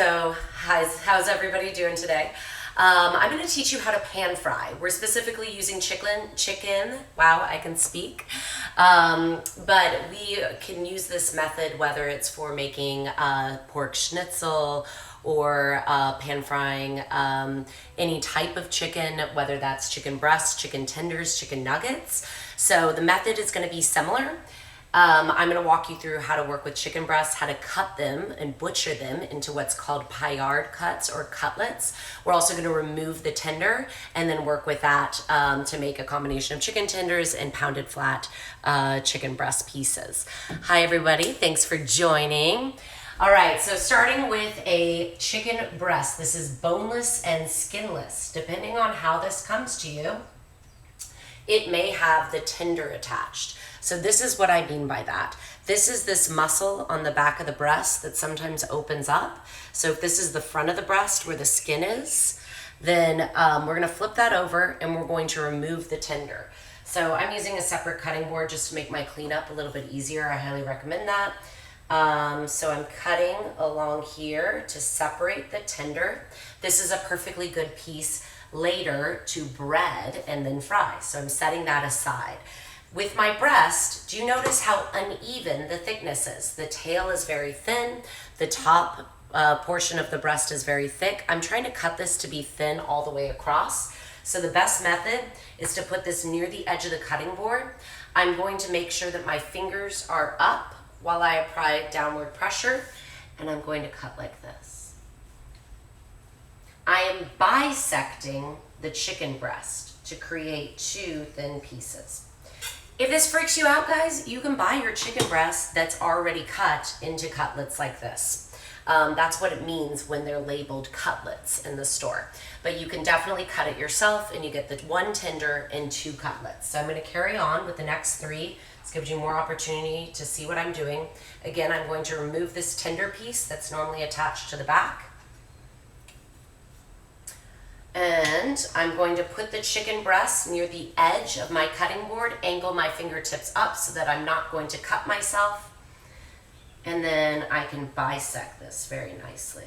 So, how's everybody doing today? I'm going to teach you how to pan fry. We're specifically using chicken, wow, I can speak. But we can use this method whether it's for making pork schnitzel or pan frying any type of chicken, whether that's chicken breasts, chicken tenders, chicken nuggets. So the method is going to be similar. I'm going to walk you through how to work with chicken breasts, how to cut them and butcher them into what's called paillard cuts or cutlets. We're also going to remove the tender and then work with that to make a combination of chicken tenders and pounded flat chicken breast pieces. Hi everybody, thanks for joining. All right, so starting with a chicken breast. This is boneless and skinless. Depending on how this comes to you, it may have the tender attached. So this is what I mean by that. This is this muscle on the back of the breast that sometimes opens up. So if this is the front of the breast where the skin is, then we're gonna flip that over and we're going to remove the tender. So I'm using a separate cutting board just to make my cleanup a little bit easier. I highly recommend that. So I'm cutting along here to separate the tender. This is a perfectly good piece later to bread and then fry. So I'm setting that aside. With my breast, do you notice how uneven the thickness is? The tail is very thin, the top portion of the breast is very thick. I'm trying to cut this to be thin all the way across. So the best method is to put this near the edge of the cutting board. I'm going to make sure that my fingers are up while I apply downward pressure, and I'm going to cut like this. I am bisecting the chicken breast to create two thin pieces. If this freaks you out, guys, you can buy your chicken breast that's already cut into cutlets like this. That's what it means when they're labeled cutlets in the store. But you can definitely cut it yourself and you get the one tender and two cutlets. So I'm gonna carry on with the next three. This gives you more opportunity to see what I'm doing. Again, I'm going to remove this tender piece that's normally attached to the back. And I'm going to put the chicken breast near the edge of my cutting board, angle my fingertips up so that I'm not going to cut myself. And then I can bisect this very nicely.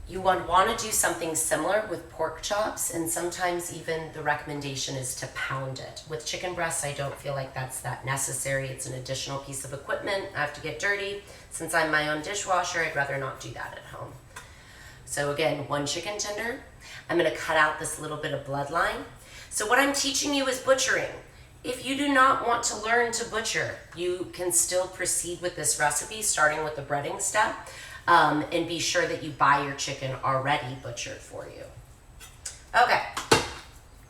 You would want to do something similar with pork chops, and sometimes even the recommendation is to pound it. With chicken breasts, I don't feel like that's that necessary. It's an additional piece of equipment. I have to get dirty. Since I'm my own dishwasher, I'd rather not do that at home. So again, one chicken tender. I'm gonna cut out this little bit of bloodline. So what I'm teaching you is butchering. If you do not want to learn to butcher, you can still proceed with this recipe, starting with the breading step, and be sure that you buy your chicken already butchered for you. Okay,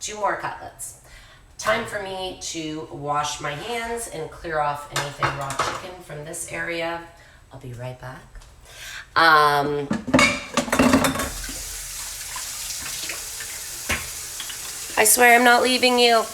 two more cutlets. Time for me to wash my hands and clear off anything raw chicken from this area. I'll be right back. I swear I'm not leaving you.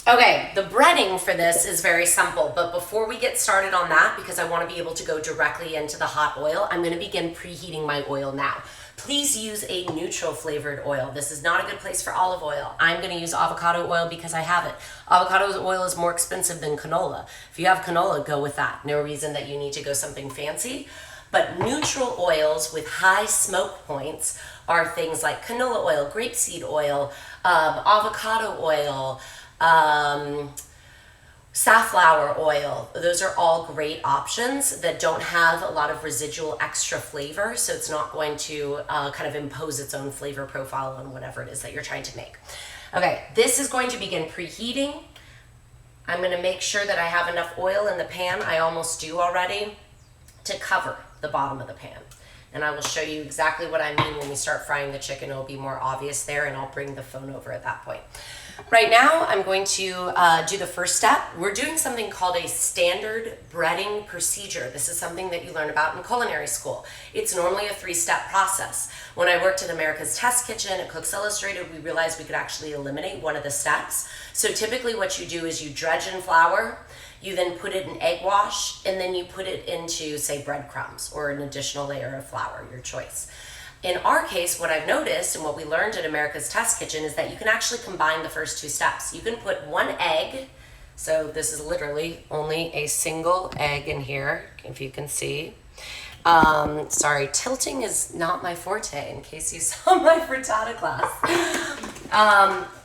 Okay, the breading for this is very simple, but before we get started on that, because I want to be able to go directly into the hot oil, I'm going to begin preheating my oil now. Please use a neutral flavored oil. This is not a good place for olive oil. I'm going to use avocado oil because I have it. Avocado oil is more expensive than canola. If you have canola, go with that. No reason that you need to go something fancy. But neutral oils with high smoke points are things like canola oil, grapeseed oil, avocado oil, safflower oil. Those are all great options that don't have a lot of residual extra flavor, so it's not going to kind of impose its own flavor profile on whatever it is that you're trying to make. Okay, this is going to begin preheating. I'm going to make sure that I have enough oil in the pan, I almost do already, to cover the bottom of the pan. And I will show you exactly what I mean when we start frying the chicken. It'll be more obvious there, and I'll bring the phone over at that point. Right now, I'm going to do the first step. We're doing something called a standard breading procedure. This is something that you learn about in culinary school. It's normally a 3-step process. When I worked at America's Test Kitchen at Cooks Illustrated, we realized we could actually eliminate one of the steps. So typically what you do is you dredge in flour, you then put it in egg wash, and then you put it into, say, breadcrumbs or an additional layer of flour, your choice. In our case, what I've noticed and what we learned at America's Test Kitchen is that you can actually combine the first two steps. You can put one egg, so this is literally only a single egg in here, if you can see. Sorry, tilting is not my forte, in case you saw my frittata class.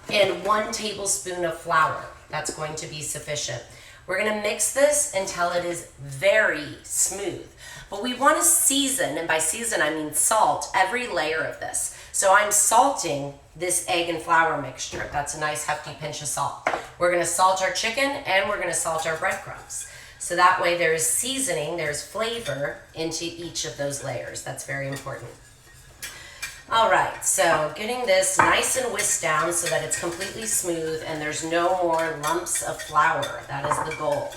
And 1 tablespoon of flour. That's going to be sufficient. We're gonna mix this until it is very smooth. But we wanna season, and by season I mean salt, every layer of this. So I'm salting this egg and flour mixture. That's a nice hefty pinch of salt. We're gonna salt our chicken and we're gonna salt our breadcrumbs. So that way there is seasoning, there's flavor into each of those layers. That's very important. All right, so getting this nice and whisked down so that it's completely smooth and there's no more lumps of flour. That is the goal.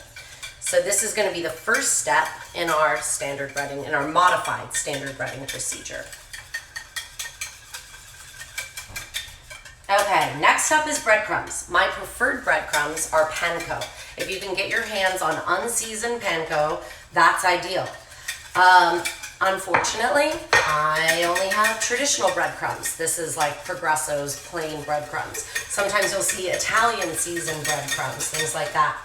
So this is going to be the first step in our standard breading, in our modified standard breading procedure. Okay, next up is breadcrumbs. My preferred breadcrumbs are panko. If you can get your hands on unseasoned panko, that's ideal. Unfortunately, I only have traditional breadcrumbs. This is like Progresso's plain breadcrumbs. Sometimes you'll see Italian seasoned breadcrumbs, things like that.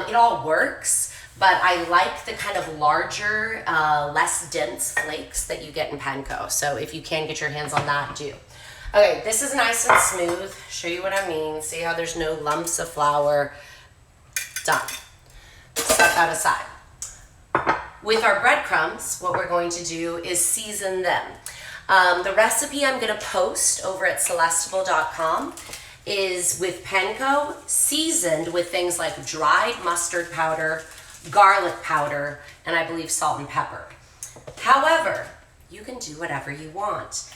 It all works, but I like the kind of larger, less dense flakes that you get in panko. So if you can get your hands on that, do. Okay, this is nice and smooth. Show you what I mean. See how there's no lumps of flour. Done. Set that aside. With our breadcrumbs, what we're going to do is season them. The recipe I'm going to post over at celestival.com is with panko seasoned with things like dried mustard powder, garlic powder, and I believe salt and pepper. However, you can do whatever you want.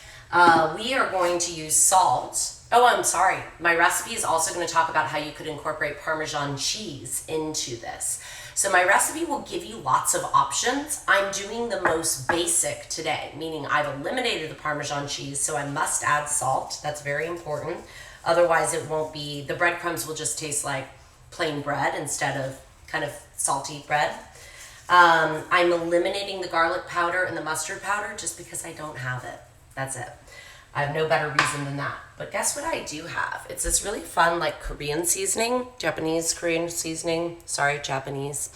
We are going to use salt. Oh, I'm sorry. My recipe is also going to talk about how you could incorporate Parmesan cheese into this. So my recipe will give you lots of options. I'm doing the most basic today, meaning I've eliminated the Parmesan cheese, so I must add salt. That's very important. Otherwise it won't be, the breadcrumbs will just taste like plain bread instead of kind of salty bread. I'm eliminating the garlic powder and the mustard powder just because I don't have it. That's it. I have no better reason than that. But guess what I do have? It's this really fun like Korean seasoning, Korean seasoning, sorry, Japanese.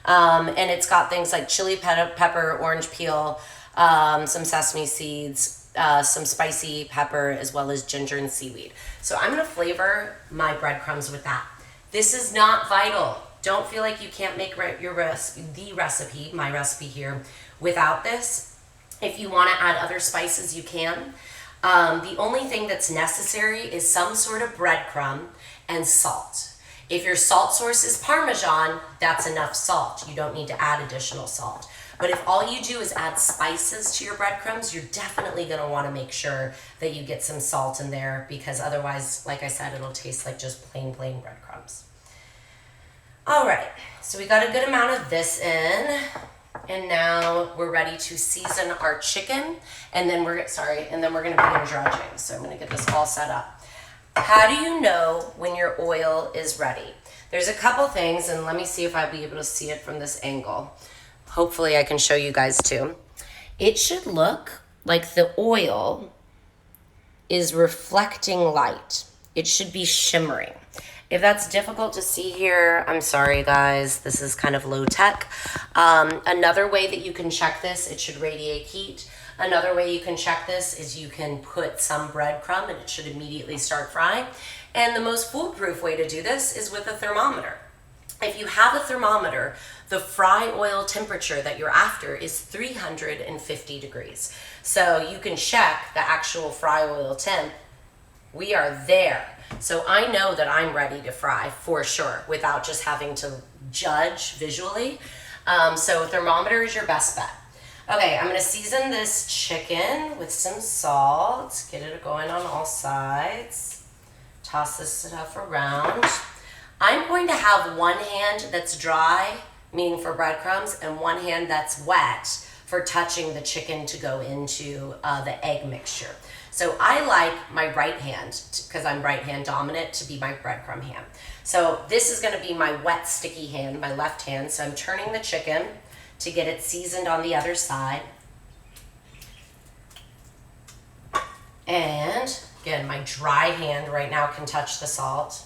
And it's got things like chili pepper, orange peel, some sesame seeds, some spicy pepper, as well as ginger and seaweed. So I'm gonna flavor my breadcrumbs with that. This is not vital. Don't feel like you can't make your recipe, my recipe here, without this. If you wanna add other spices, you can. The only thing that's necessary is some sort of breadcrumb and salt. If your salt source is Parmesan, that's enough salt. You don't need to add additional salt. But if all you do is add spices to your breadcrumbs, you're definitely gonna wanna make sure that you get some salt in there, because otherwise, like I said, it'll taste like just plain breadcrumbs. All right, so we got a good amount of this in. And now we're ready to season our chicken, and then we're gonna begin dredging. So I'm gonna get this all set up. How do you know when your oil is ready? There's a couple things, and let me see if I'll be able to see it from this angle. Hopefully I can show you guys too. It should look like the oil is reflecting light. It should be shimmering. If that's difficult to see here, I'm sorry guys, this is kind of low tech. Another way that you can check this, it should radiate heat. Another way you can check this is you can put some breadcrumb and it should immediately start frying. And the most foolproof way to do this is with a thermometer. If you have a thermometer, the fry oil temperature that you're after is 350 degrees. So you can check the actual fry oil temp. We are there. So I know that I'm ready to fry for sure without just having to judge visually. So a thermometer is your best bet. Okay, I'm gonna season this chicken with some salt, get it going on all sides, toss this stuff around. I'm going to have one hand that's dry, meaning for breadcrumbs, and one hand that's wet for touching the chicken to go into the egg mixture. So I like my right hand, because I'm right hand dominant, to be my breadcrumb hand. So this is gonna be my wet, sticky hand, my left hand. So I'm turning the chicken to get it seasoned on the other side. And again, my dry hand right now can touch the salt.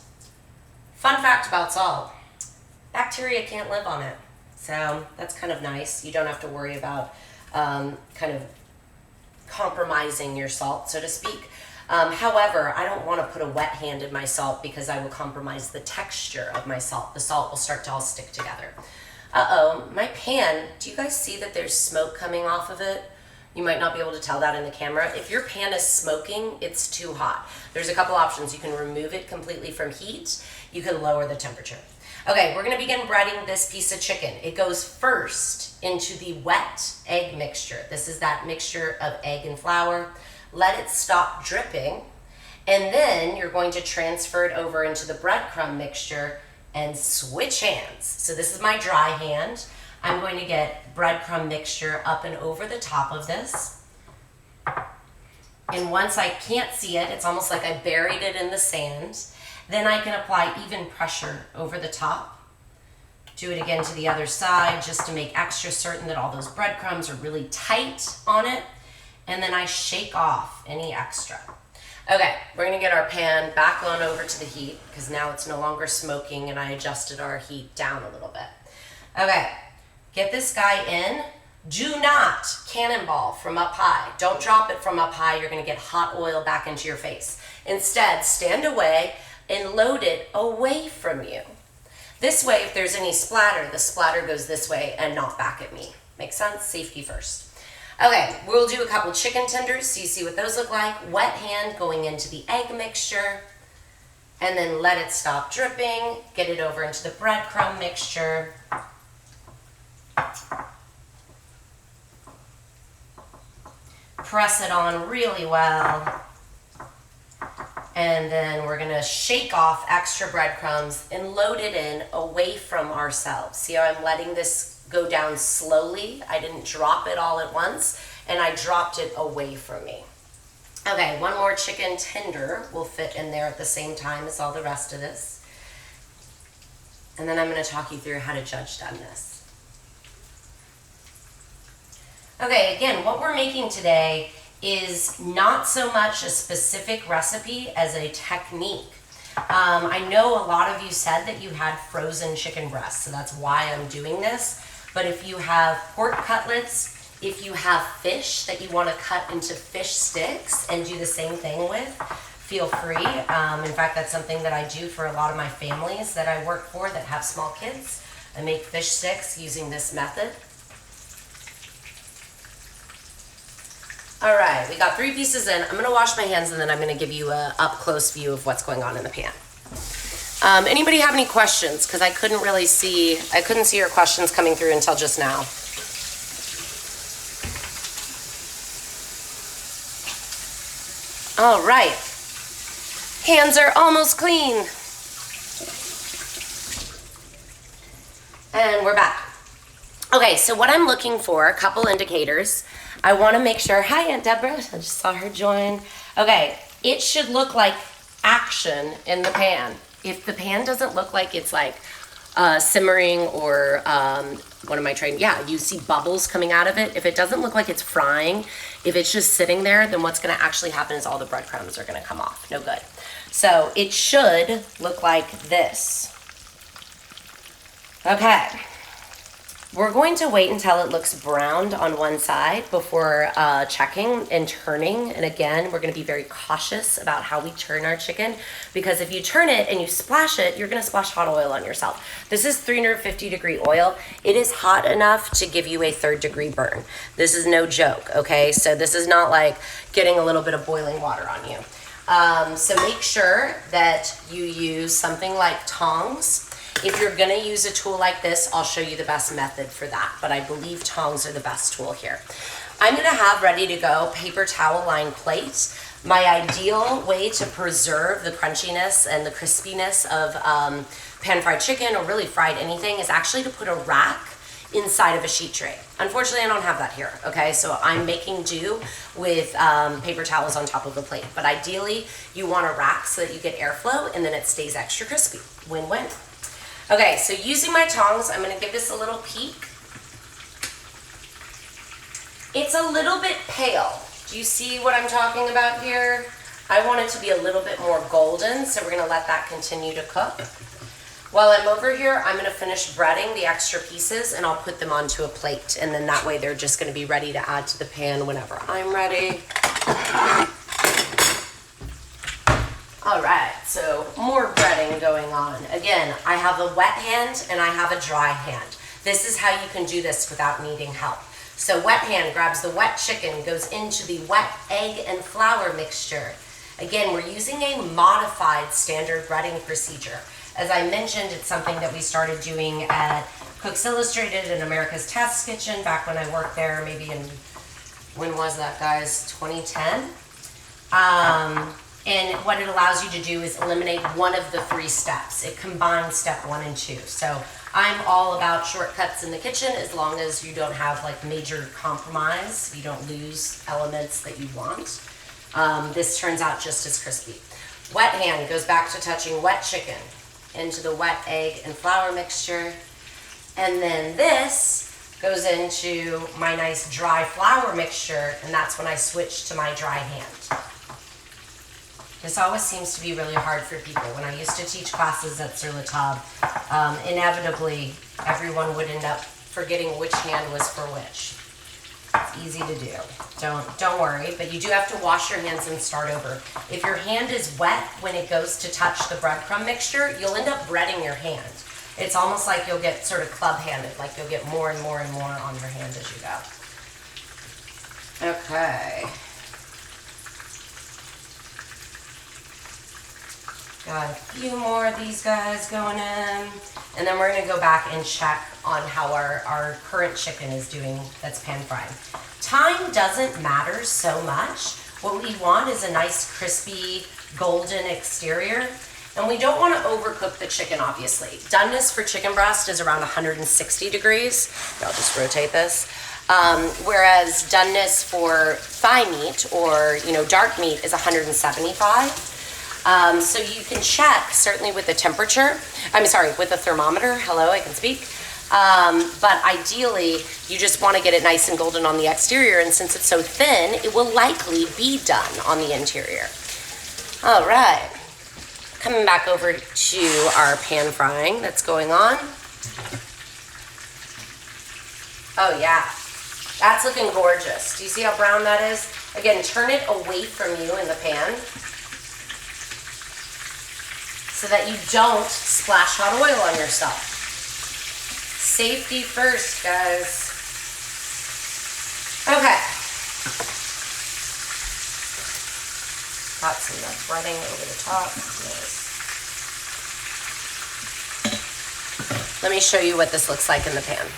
Fun fact about salt, bacteria can't live on it. So that's kind of nice. You don't have to worry about kind of compromising your salt, so to speak. However, I don't want to put a wet hand in my salt because I will compromise the texture of my salt. The salt will start to all stick together. Uh-oh, my pan, do you guys see that there's smoke coming off of it? You might not be able to tell that in the camera. If your pan is smoking, it's too hot. There's a couple options. You can remove it completely from heat. You can lower the temperature. Okay, we're gonna begin breading this piece of chicken. It goes first into the wet egg mixture. This is that mixture of egg and flour. Let it stop dripping, and then you're going to transfer it over into the breadcrumb mixture and switch hands. So this is my dry hand. I'm going to get breadcrumb mixture up and over the top of this. And once I can't see it, it's almost like I buried it in the sand. Then I can apply even pressure over the top. Do it again to the other side just to make extra certain that all those breadcrumbs are really tight on it. And then I shake off any extra. Okay, we're gonna get our pan back on over to the heat because now it's no longer smoking and I adjusted our heat down a little bit. Okay, get this guy in. Do not cannonball from up high. Don't drop it from up high. You're gonna get hot oil back into your face. Instead, stand away and load it away from you. This way, if there's any splatter, the splatter goes this way and not back at me. Make sense? Safety first. Okay, we'll do a couple chicken tenders so you see what those look like. Wet hand going into the egg mixture, and then let it stop dripping. Get it over into the breadcrumb mixture. Press it on really well. And then we're gonna shake off extra breadcrumbs and load it in away from ourselves. See how I'm letting this go down slowly? I didn't drop it all at once, and I dropped it away from me. Okay, one more chicken tender will fit in there at the same time as all the rest of this. And then I'm gonna talk you through how to judge doneness. Okay, again, what we're making today is not so much a specific recipe as a technique. I know a lot of you said that you had frozen chicken breasts, so that's why I'm doing this. But if you have pork cutlets, if you have fish that you want to cut into fish sticks and do the same thing with, feel free. In fact, that's something that I do for a lot of my families that I work for that have small kids. I make fish sticks using this method. All right, we got 3 pieces in. I'm gonna wash my hands and then I'm gonna give you a up-close view of what's going on in the pan. Anybody have any questions? Because I couldn't see your questions coming through until just now. All right, hands are almost clean. And we're back. Okay, so what I'm looking for, a couple indicators. I want to make sure, hi Aunt Deborah, I just saw her join. Okay, it should look like action in the pan. If the pan doesn't look like it's like simmering or what am I trying? Yeah, you see bubbles coming out of it. If it doesn't look like it's frying, if it's just sitting there, then what's gonna actually happen is all the breadcrumbs are gonna come off. No good. So it should look like this. Okay. We're going to wait until it looks browned on one side before checking and turning. And again, we're going to be very cautious about how we turn our chicken, because if you turn it and you splash it, you're going to splash hot oil on yourself. This is 350-degree oil. It is hot enough to give you a 3rd-degree burn. This is no joke, okay? So this is not like getting a little bit of boiling water on you. So make sure that you use something like tongs. If you're gonna use a tool like this, I'll show you the best method for that, but I believe tongs are the best tool here. I'm gonna have ready to go paper towel lined plate. My ideal way to preserve the crunchiness and the crispiness of pan-fried chicken, or really fried anything, is actually to put a rack inside of a sheet tray. Unfortunately, I don't have that here, okay? So I'm making do with paper towels on top of the plate. But ideally, you want a rack so that you get airflow and then it stays extra crispy. Win-win. Okay, so using my tongs, I'm gonna give this a little peek. It's a little bit pale, Do you see what I'm talking about here? I want it to be a little bit more golden, so we're gonna let that continue to cook. While I'm over here, I'm gonna finish breading the extra pieces and I'll put them onto a plate, and then that way they're just gonna be ready to add to the pan whenever I'm ready. All right, so more breading going on. Again, I have a wet hand and I have a dry hand. This is how you can do this without needing help. So wet hand grabs the wet chicken, goes into the wet egg and flour mixture. Again, we're using a modified standard breading procedure. As I mentioned, it's something that we started doing at Cooks Illustrated and America's Test Kitchen back when I worked there, maybe in, when was that, guys? 2010? And what it allows you to do is eliminate one of the 3 steps. It combines step 1 and 2. So I'm all about shortcuts in the kitchen as long as you don't have like major compromise. You don't lose elements that you want. This turns out just as crispy. Wet hand goes back to touching wet chicken into the wet egg and flour mixture. And then this goes into my nice dry flour mixture, and that's when I switch to my dry hand. This always seems to be really hard for people. When I used to teach classes at Sur La Table, inevitably everyone would end up forgetting which hand was for which. It's easy to do. Don't worry, but you do have to wash your hands and start over. If your hand is wet when it goes to touch the breadcrumb mixture, you'll end up breading your hand. It's almost like you'll get sort of club-handed, like you'll get more and more and more on your hand as you go. Okay. Got a few more of these guys going in. And then we're gonna go back and check on how our current chicken is doing that's pan fried. Time doesn't matter so much. What we want is a nice crispy golden exterior. And we don't want to overcook the chicken, obviously. Doneness for chicken breast is around 160 degrees. I'll just rotate this. Whereas doneness for thigh meat or dark meat is 175. So you can check, certainly with the temperature, with the thermometer, hello, I can speak. But ideally, you just want to get it nice and golden on the exterior, and since it's so thin, it will likely be done on the interior. All right, coming back over to our pan frying that's going on. Oh yeah, that's looking gorgeous. Do you see how brown that is? Again, turn it away from you in the pan, so that you don't splash hot oil on yourself. Safety first, guys. Okay. Got some breading over the top. Nice. Let me show you what this looks like in the pan.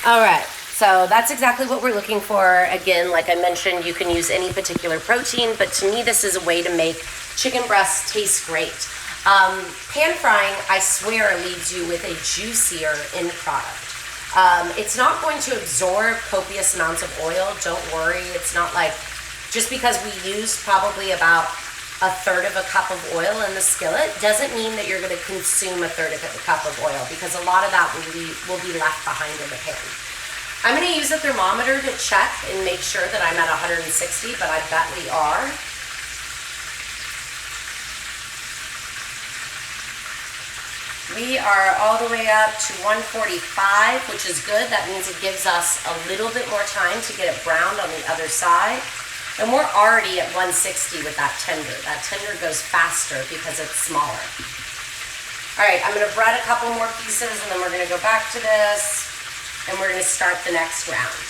All right. So that's exactly what we're looking for. Again, like I mentioned, you can use any particular protein, but to me, this is a way to make chicken breasts taste great. Pan frying, I swear, leaves you with a juicier end product. It's not going to absorb copious amounts of oil. Don't worry. It's not like, just because we used probably about 1/3 of a cup of oil in the skillet doesn't mean that you're going to consume 1/3 of a cup of oil, because a lot of that will be left behind in the pan. I'm going to use a thermometer to check and make sure that I'm at 160, but I bet we are. We are all the way up to 145, which is good. That means it gives us a little bit more time to get it browned on the other side. And we're already at 160 with that tender. That tender goes faster because it's smaller. All right, I'm going to bread a couple more pieces, and then we're going to go back to this. And we're going to start the next round.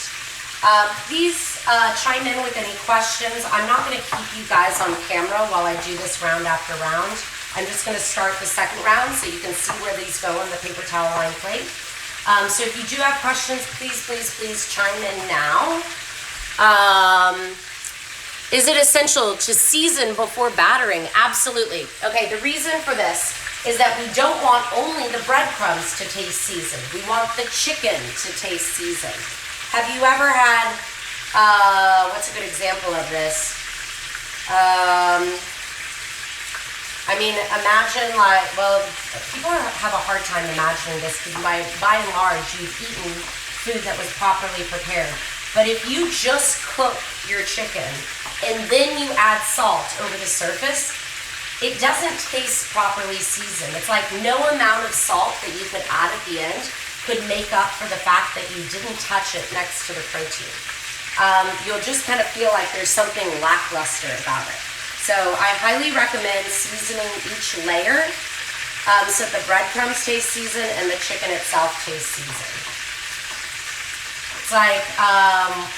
Please chime in with any questions. I'm not going to keep you guys on camera while I do this round after round. I'm just going to start the second round so you can see where these go on the paper towel lined plate. So if you do have questions, please chime in now. Is it essential to season before battering? Absolutely. Okay, the reason for this is that we don't want only the breadcrumbs to taste seasoned. We want the chicken to taste seasoned. Have you ever had, what's a good example of this? Imagine people have a hard time imagining this because by and large, you've eaten food that was properly prepared. But if you just cook your chicken and then you add salt over the surface, it doesn't taste properly seasoned. It's like no amount of salt that you could add at the end could make up for the fact that you didn't touch it next to the protein. You'll just kind of feel like there's something lackluster about it. So I highly recommend seasoning each layer so that the breadcrumbs taste seasoned and the chicken itself tastes seasoned. It's like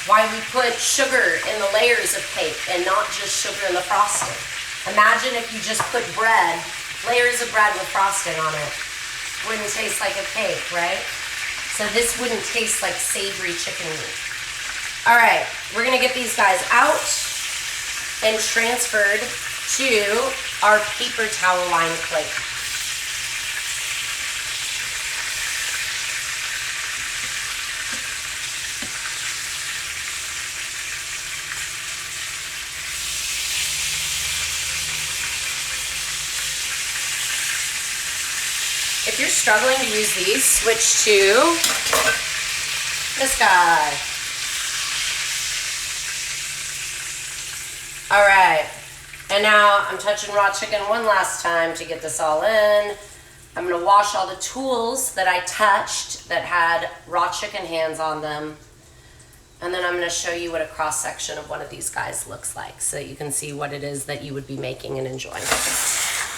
why we put sugar in the layers of cake and not just sugar in the frosting. Imagine if you just put bread, layers of bread with frosting on it. Wouldn't taste like a cake, right? So this wouldn't taste like savory chicken meat. All right, we're gonna get these guys out and transferred to our paper towel lined plate. If you're struggling to use these, switch to this guy. All right, and now I'm touching raw chicken one last time to get this all in. I'm gonna wash all the tools that I touched that had raw chicken hands on them. And then I'm gonna show you what a cross section of one of these guys looks like so that you can see what it is that you would be making and enjoying.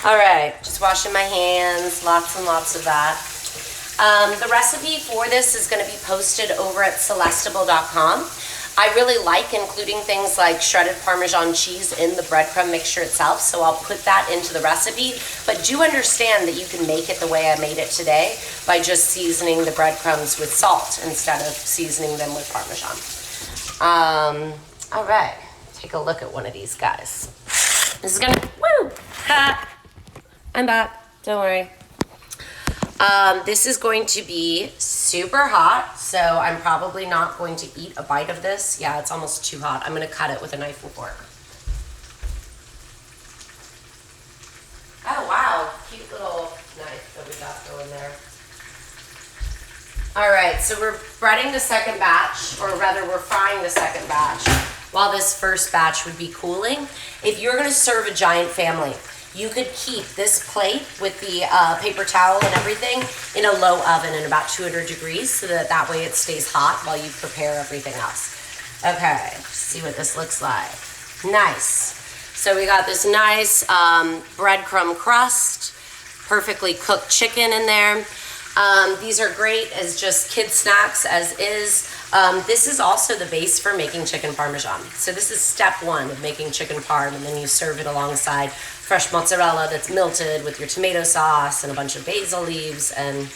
All right, just washing my hands, lots and lots of that. The recipe for this is gonna be posted over at celestible.com. I really like including things like shredded Parmesan cheese in the breadcrumb mixture itself, so I'll put that into the recipe. But do understand that you can make it the way I made it today by just seasoning the breadcrumbs with salt instead of seasoning them with Parmesan. All right, take a look at one of these guys. This is gonna, woo, ha, I'm back, don't worry. This is going to be super hot, so I'm probably not going to eat a bite of this. Yeah, it's almost too hot. I'm gonna cut it with a knife and fork. Oh wow, cute little knife that we got going there. All right, so we're breading the second batch, or rather we're frying the second batch while this first batch would be cooling. If you're gonna serve a giant family, you could keep this plate with the paper towel and everything in a low oven at about 200 degrees so that way it stays hot while you prepare everything else. Okay, see what this looks like. Nice. So we got this nice breadcrumb crust, perfectly cooked chicken in there. These are great as just kid snacks as is. This is also the base for making chicken parmesan. So this is step one of making chicken parm, and then you serve it alongside fresh mozzarella that's melted with your tomato sauce and a bunch of basil leaves. And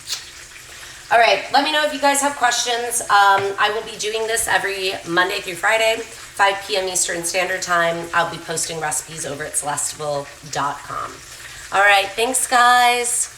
all right, let me know if you guys have questions. I will be doing this every Monday through Friday, 5 p.m. Eastern Standard Time. I'll be posting recipes over at celestible.com. All right, thanks guys.